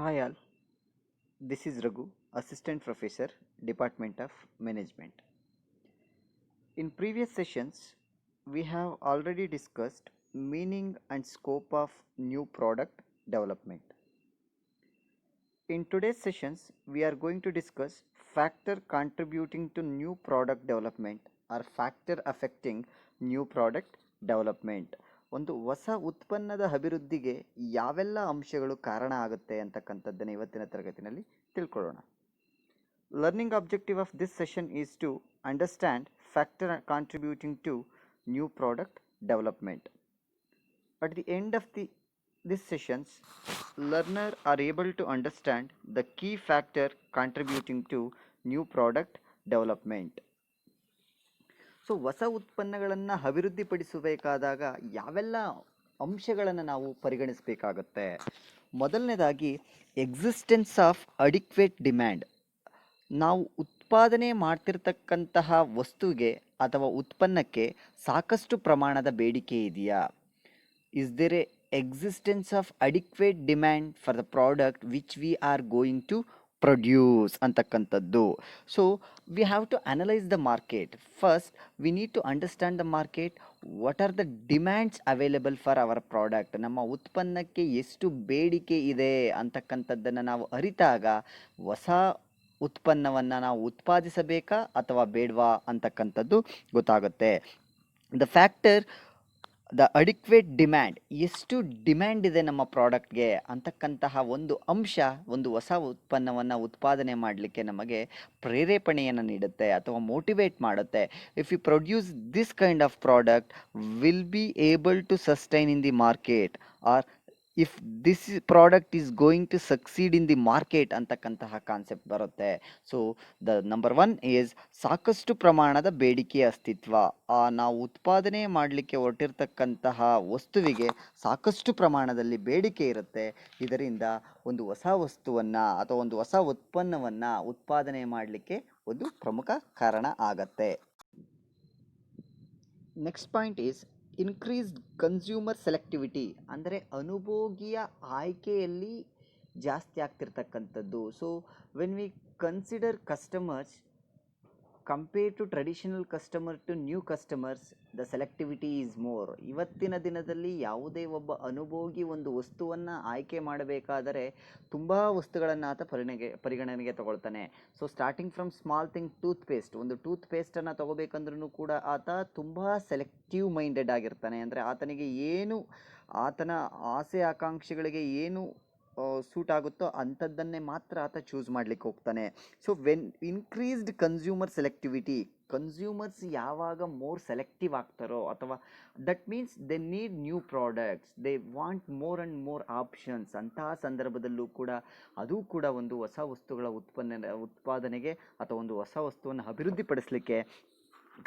Hi all, this is Raghu, Assistant Professor, Department of Management. In previous sessions, we have already discussed meaning and scope of new product development. In today's sessions, we are going to discuss factor contributing to new product development or factor affecting new product development. ಒಂದು ಹೊಸ ಉತ್ಪನ್ನದ ಅಭಿವೃದ್ಧಿಗೆ ಯಾವೆಲ್ಲ ಅಂಶಗಳು ಕಾರಣ ಆಗುತ್ತೆ ಅಂತಕ್ಕಂಥದ್ದನ್ನು ಇವತ್ತಿನ ತರಗತಿನಲ್ಲಿ ತಿಳ್ಕೊಳ್ಳೋಣ. Learning objective of this session is to understand factor contributing to new product development. At the end of this sessions, learner are able to understand the key factor contributing to new product development. So ಹೊಸ ಉತ್ಪನ್ನಗಳನ್ನು ಅಭಿವೃದ್ಧಿಪಡಿಸಬೇಕಾದಾಗ ಯಾವೆಲ್ಲ ಅಂಶಗಳನ್ನು ನಾವು ಪರಿಗಣಿಸಬೇಕಾಗತ್ತೆ? ಮೊದಲನೇದಾಗಿ existence of adequate demand. ನಾವು ಉತ್ಪಾದನೆ ಮಾಡ್ತಿರ್ತಕ್ಕಂತಹ ವಸ್ತುವಿಗೆ ಅಥವಾ ಉತ್ಪನ್ನಕ್ಕೆ ಸಾಕಷ್ಟು ಪ್ರಮಾಣದ ಬೇಡಿಕೆ ಇದೆಯಾ? Is there a existence of adequate demand for the product which we are going to produce ಅಂತಕ್ಕಂಥದ್ದು. So we have to analyse the market. First we need to understand the market. What are the demands available for our product? ನಮ್ಮ ಉತ್ಪನ್ನಕ್ಕೆ ಎಷ್ಟು ಬೇಡಿಕೆ ಇದೆ ಅಂತಕ್ಕಂಥದ್ದನ್ನು ನಾವು ಅರಿತಾಗ ಹೊಸ ಉತ್ಪನ್ನವನ್ನು ನಾವು ಉತ್ಪಾದಿಸಬೇಕಾ ಅಥವಾ ಬೇಡವಾ ಅಂತಕ್ಕಂಥದ್ದು ಗೊತ್ತಾಗುತ್ತೆ. The factor the adequate demand, ಎಷ್ಟು ಡಿಮ್ಯಾಂಡ್ ಇದೆ ನಮ್ಮ ಪ್ರಾಡಕ್ಟ್ಗೆ ಅಂತಕ್ಕಂತಹ ಒಂದು ಅಂಶ ಒಂದು ಹೊಸ ಉತ್ಪನ್ನವನ್ನು ಉತ್ಪಾದನೆ ಮಾಡಲಿಕ್ಕೆ ನಮಗೆ ಪ್ರೇರೇಪಣೆಯನ್ನು ನೀಡುತ್ತೆ ಅಥವಾ ಮೋಟಿವೇಟ್ ಮಾಡುತ್ತೆ. If you produce this kind of product will be able to sustain in the market or if this product is going to succeed in the market ಅಂತಕ್ಕಂತಹ ಕಾನ್ಸೆಪ್ಟ್ ಬರುತ್ತೆ. So the number one is ಸಾಕಷ್ಟು ಪ್ರಮಾಣದ ಬೇಡಿಕೆಯ ಅಸ್ತಿತ್ವ. ನಾವು ಉತ್ಪಾದನೆ ಮಾಡಲಿಕ್ಕೆ ಹೊರಟಿರ್ತಕ್ಕಂತಹ ವಸ್ತುವಿಗೆ ಸಾಕಷ್ಟು ಪ್ರಮಾಣದಲ್ಲಿ ಬೇಡಿಕೆ ಇರುತ್ತೆ. ಇದರಿಂದ ಒಂದು ಹೊಸ ವಸ್ತುವನ್ನು ಅಥವಾ ಒಂದು ಹೊಸ ಉತ್ಪನ್ನವನ್ನು ಉತ್ಪಾದನೆ ಮಾಡಲಿಕ್ಕೆ ಒಂದು ಪ್ರಮುಖ ಕಾರಣ ಆಗತ್ತೆ. Next point is increased consumer selectivity, ಅಂದರೆ ಅನುಭೋಗಿಯ ಆಯ್ಕೆಯಲ್ಲಿ ಜಾಸ್ತಿ ಆಗ್ತಿರ್ತಕ್ಕಂಥದ್ದು. So when we consider customers compare to traditional customer to new customers, the selectivity is more. ಇವತ್ತಿನ ದಿನದಲ್ಲಿ ಯಾವುದೇ ಒಬ್ಬ ಅನುಭೋಗಿ ಒಂದು ವಸ್ತುವನ್ನು ಆಯ್ಕೆ ಮಾಡಬೇಕಾದರೆ ತುಂಬ ವಸ್ತುಗಳನ್ನು ಆತ ಪರಿಗಣನೆಗೆ ತಗೊಳ್ತಾನೆ. So starting from small thing, ಟೂತ್ ಪೇಸ್ಟ್. ಒಂದು ಟೂತ್ ಪೇಸ್ಟನ್ನು ತಗೋಬೇಕಂದ್ರೂ ಕೂಡ ಆತ ತುಂಬ ಸೆಲೆಕ್ಟಿವ್ ಮೈಂಡೆಡ್ ಆಗಿರ್ತಾನೆ. ಅಂದರೆ ಆತನಿಗೆ ಏನು, ಆತನ ಆಸೆ ಆಕಾಂಕ್ಷೆಗಳಿಗೆ ಏನು ಸೂಟ್ ಆಗುತ್ತೋ ಅಂಥದ್ದನ್ನೇ ಮಾತ್ರ ಆತ ಚೂಸ್ ಮಾಡಲಿಕ್ಕೆ ಹೋಗ್ತಾನೆ. So when increased consumer selectivity, consumers ಯಾವಾಗ ಮೋರ್ ಸೆಲೆಕ್ಟಿವ್ ಆಗ್ತಾರೋ ಅಥವಾ that means they need new products, they want more and more options. ಅಂತಹ ಸಂದರ್ಭದಲ್ಲೂ ಕೂಡ ಅದು ಕೂಡ ಒಂದು ಹೊಸ ವಸ್ತುಗಳ ಉತ್ಪಾದನೆಗೆ ಅಥವಾ ಒಂದು ಹೊಸ ವಸ್ತುವನ್ನು ಅಭಿವೃದ್ಧಿಪಡಿಸಲಿಕ್ಕೆ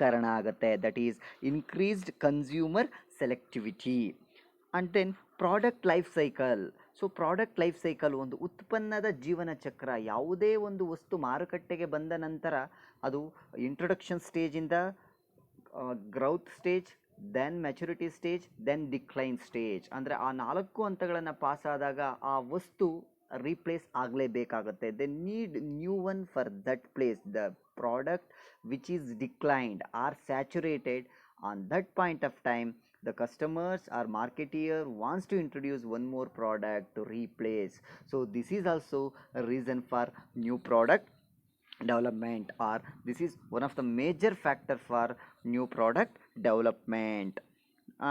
ಕಾರಣ ಆಗುತ್ತೆ. That is increased consumer selectivity. And then product life cycle. So product life cycle ಒಂದು ಉತ್ಪನ್ನದ ಜೀವನ ಚಕ್ರ. ಯಾವುದೇ ಒಂದು ವಸ್ತು ಮಾರುಕಟ್ಟೆಗೆ ಬಂದ ನಂತರ ಅದು ಇಂಟ್ರೊಡಕ್ಷನ್ ಸ್ಟೇಜಿಂದ growth stage, then maturity stage, then decline stage. ಅಂದರೆ ಆ 4 ಹಂತಗಳನ್ನು ಪಾಸ್ ಆದಾಗ ಆ ವಸ್ತು ರೀಪ್ಲೇಸ್ ಆಗಲೇಬೇಕಾಗುತ್ತೆ. They need new one for that place. The product which is declined or saturated, on that point of time the customers or marketeer wants to introduce one more product to replace. So this is also a reason for new product development, or this is one of the major factor for new product development.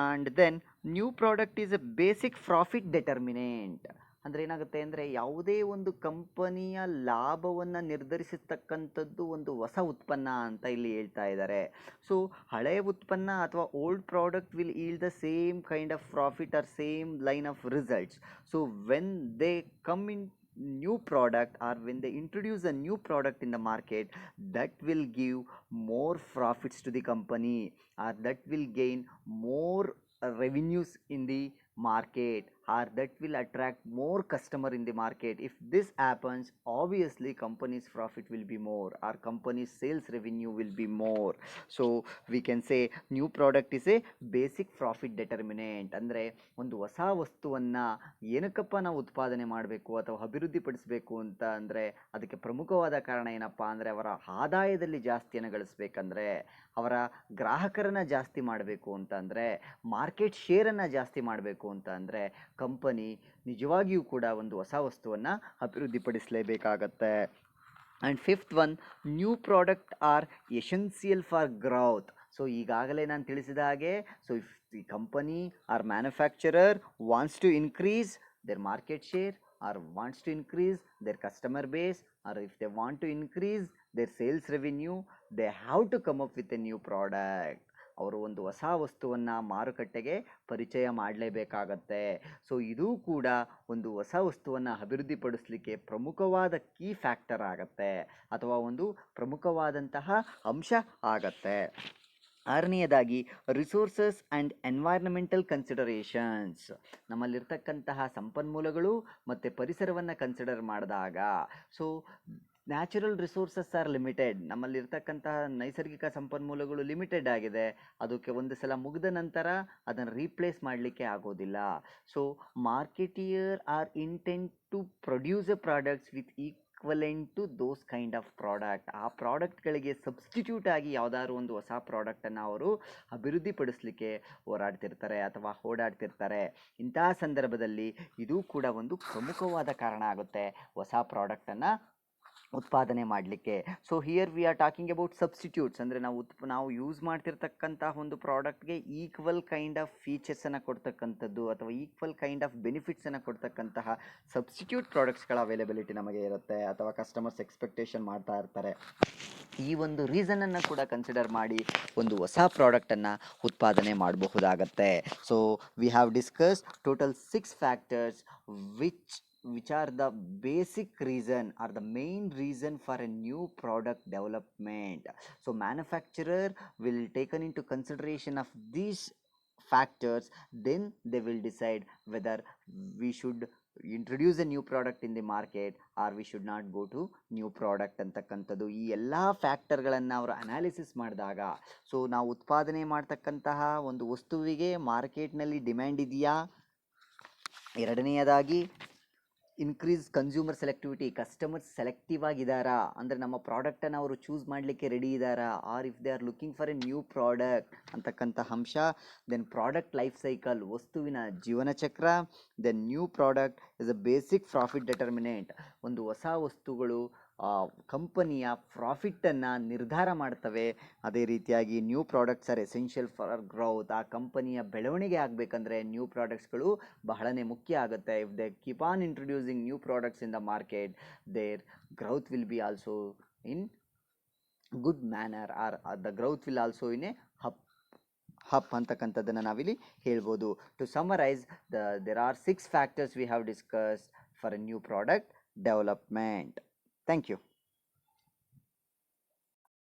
And then new product is a basic profit determinant. ಅಂದರೆ ಏನಾಗುತ್ತೆ ಅಂದರೆ ಯಾವುದೇ ಒಂದು ಕಂಪನಿಯ ಲಾಭವನ್ನು ನಿರ್ಧರಿಸತಕ್ಕಂಥದ್ದು ಒಂದು ಹೊಸ ಉತ್ಪನ್ನ ಅಂತ ಇಲ್ಲಿ ಹೇಳ್ತಾ ಇದ್ದಾರೆ. ಸೊ ಹಳೆಯ ಉತ್ಪನ್ನ ಅಥವಾ old product will yield the same kind of profit are same line of results. So when they come in new product or when they introduce a new product in the market, that will give more profits to the company or that will gain more revenues in the market. or that will attract more customer in the market. If this happens, obviously company's profit will be more, or company's sales revenue will be more. So we can say new product is a basic profit determinant. ಅಂದರೆ ಒಂದು ಹೊಸ ವಸ್ತುವನ್ನು ಏನಕ್ಕಪ್ಪ ನಾವು ಉತ್ಪಾದನೆ ಮಾಡಬೇಕು ಅಥವಾ ಅಭಿವೃದ್ಧಿಪಡಿಸಬೇಕು ಅಂತ ಅಂದರೆ ಅದಕ್ಕೆ ಪ್ರಮುಖವಾದ ಕಾರಣ ಏನಪ್ಪ ಅಂದರೆ ಅವರ ಆದಾಯದಲ್ಲಿ ಜಾಸ್ತಿಯನ್ನು ಗಳಿಸ್ಬೇಕಂದ್ರೆ, ಅವರ ಗ್ರಾಹಕರನ್ನು ಜಾಸ್ತಿ ಮಾಡಬೇಕು ಅಂತ ಅಂದರೆ, ಮಾರ್ಕೆಟ್ ಶೇರನ್ನು ಜಾಸ್ತಿ ಮಾಡಬೇಕು ಅಂತ ಅಂದರೆ ಕಂಪನಿ ನಿಜವಾಗಿಯೂ ಕೂಡ ಒಂದು ಹೊಸ ವಸ್ತುವನ್ನು ಅಭಿವೃದ್ಧಿಪಡಿಸಲೇಬೇಕಾಗತ್ತೆ. And fifth one, new product are essential for growth. So ಈಗಾಗಲೇ ನಾನು ತಿಳಿಸಿದ ಹಾಗೆ, so if the company or manufacturer wants to increase their market share or wants to increase their customer base, or if they want to increase their sales revenue, they have to come up with a new product. ಅವರು ಒಂದು ಹೊಸ ವಸ್ತುವನ್ನು ಮಾರುಕಟ್ಟೆಗೆ ಪರಿಚಯ ಮಾಡಲೇಬೇಕಾಗತ್ತೆ. So ಇದು ಕೂಡ ಒಂದು ಹೊಸ ವಸ್ತುವನ್ನು ಅಭಿವೃದ್ಧಿಪಡಿಸಲಿಕ್ಕೆ ಪ್ರಮುಖವಾದ ಕೀ ಫ್ಯಾಕ್ಟರ್ ಆಗತ್ತೆ ಅಥವಾ ಒಂದು ಪ್ರಮುಖವಾದಂತಹ ಅಂಶ ಆಗತ್ತೆ. ಆರನೆಯದಾಗಿ ರಿಸೋರ್ಸಸ್ ಆ್ಯಂಡ್ ಎನ್ವೈರ್ನಮೆಂಟಲ್ ಕನ್ಸಿಡರೇಷನ್ಸ್. ನಮ್ಮಲ್ಲಿರ್ತಕ್ಕಂತಹ ಸಂಪನ್ಮೂಲಗಳು ಮತ್ತು ಪರಿಸರವನ್ನು ಕನ್ಸಿಡರ್ ಮಾಡಿದಾಗ, so natural resources are limited. ನಮ್ಮಲ್ಲಿರ್ತಕ್ಕಂತಹ ನೈಸರ್ಗಿಕ ಸಂಪನ್ಮೂಲಗಳು ಲಿಮಿಟೆಡ್ ಆಗಿದೆ, ಅದಕ್ಕೆ ಒಂದು ಸಲ ಮುಗಿದ ನಂತರ ಅದನ್ನು ರೀಪ್ಲೇಸ್ ಮಾಡಲಿಕ್ಕೆ ಆಗೋದಿಲ್ಲ. So marketer are intent to produce a products with equivalent to those kind of product. ಆ ಪ್ರಾಡಕ್ಟ್ಗಳಿಗೆ ಸಬ್ಸ್ಟಿಟ್ಯೂಟ್ ಆಗಿ ಯಾವುದಾದ್ರು ಒಂದು ಹೊಸ ಪ್ರಾಡಕ್ಟನ್ನು ಅವರು ಅಭಿವೃದ್ಧಿಪಡಿಸಲಿಕ್ಕೆ ಹೋರಾಡ್ತಿರ್ತಾರೆ ಅಥವಾ ಓಡಾಡ್ತಿರ್ತಾರೆ. ಇಂತಹ ಸಂದರ್ಭದಲ್ಲಿ ಇದು ಕೂಡ ಒಂದು ಪ್ರಮುಖವಾದ ಕಾರಣ ಆಗುತ್ತೆ ಹೊಸ ಪ್ರಾಡಕ್ಟನ್ನು ಉತ್ಪಾದನೆ ಮಾಡಲಿಕ್ಕೆ. So here we are talking about substitutes. ಅಂದರೆ ನಾವು ಯೂಸ್ ಮಾಡ್ತಿರ್ತಕ್ಕಂತಹ ಒಂದು ಪ್ರಾಡಕ್ಟ್ಗೆ ಈಕ್ವಲ್ ಕೈಂಡ್ ಆಫ್ ಫೀಚರ್ಸನ್ನು ಕೊಡ್ತಕ್ಕಂಥದ್ದು ಅಥವಾ ಈಕ್ವಲ್ ಕೈಂಡ್ ಆಫ್ ಬೆನಿಫಿಟ್ಸನ್ನು ಕೊಡ್ತಕ್ಕಂತಹ ಸಬ್ಸ್ಟಿಟ್ಯೂಟ್ ಪ್ರಾಡಕ್ಟ್ಸ್ಗಳ ಅವೈಲಬಿಲಿಟಿ ನಮಗೆ ಇರುತ್ತೆ ಅಥವಾ ಕಸ್ಟಮರ್ಸ್ ಎಕ್ಸ್ಪೆಕ್ಟೇಷನ್ ಮಾಡ್ತಾ ಇರ್ತಾರೆ. ಈ ಒಂದು ರೀಸನನ್ನು ಕೂಡ ಕನ್ಸಿಡರ್ ಮಾಡಿ ಒಂದು ಹೊಸ ಪ್ರಾಡಕ್ಟನ್ನು ಉತ್ಪಾದನೆ ಮಾಡಬಹುದಾಗತ್ತೆ. So we have discuss total 6 factors which are the basic reason or the main reason for a new product development. So manufacturer will taken into consideration of these factors, then they will decide whether we should introduce a new product in the market or we should not go to new product ಅಂತಕ್ಕಂಥದ್ದು. ಈ ಎಲ್ಲ ಫ್ಯಾಕ್ಟರ್ಗಳನ್ನು ಅವರು analysis ಮಾಡಿದಾಗ, so ನಾವು ಉತ್ಪಾದನೆ ಮಾಡ್ತಕ್ಕಂತಹ ಒಂದು ವಸ್ತುವಿಗೆ ಮಾರ್ಕೆಟ್ನಲ್ಲಿ ಡಿಮ್ಯಾಂಡ್ ಇದೆಯಾ, ಎರಡನೆಯದಾಗಿ increase consumer selectivity, customers selective ಆಗಿದ್ದಾರಾ, ಅಂದರೆ ನಮ್ಮ ಪ್ರಾಡಕ್ಟನ್ನು ಅವರು ಚೂಸ್ ಮಾಡಲಿಕ್ಕೆ ರೆಡಿ ಇದ್ದಾರಾ, or if they are looking for a new product ಅಂತಕ್ಕಂಥ ಅಂಶ. ದೆನ್ ಪ್ರಾಡಕ್ಟ್ ಲೈಫ್ ಸೈಕಲ್, ವಸ್ತುವಿನ ಜೀವನ ಚಕ್ರ. Then new product is a basic profit determinant. ಒಂದು ಹೊಸ ವಸ್ತುಗಳು ಕಂಪನಿಯ ಪ್ರಾಫಿಟ್ಟನ್ನು ನಿರ್ಧಾರ ಮಾಡ್ತವೆ. ಅದೇ ರೀತಿಯಾಗಿ new products are essential for growth. ಆ ಕಂಪನಿಯ ಬೆಳವಣಿಗೆ ಆಗಬೇಕಂದ್ರೆ ನ್ಯೂ ಪ್ರಾಡಕ್ಟ್ಸ್ಗಳು ಬಹಳನೇ ಮುಖ್ಯ ಆಗುತ್ತೆ. If they keep on introducing new products in the market, there growth will be also in good manner, or the growth will also in a hub ಅಂತಕ್ಕಂಥದ್ದನ್ನು ನಾವಿಲ್ಲಿ ಹೇಳ್ಬೋದು. To summarise, there are 6 factors we have discussed for a new product development. Thank you.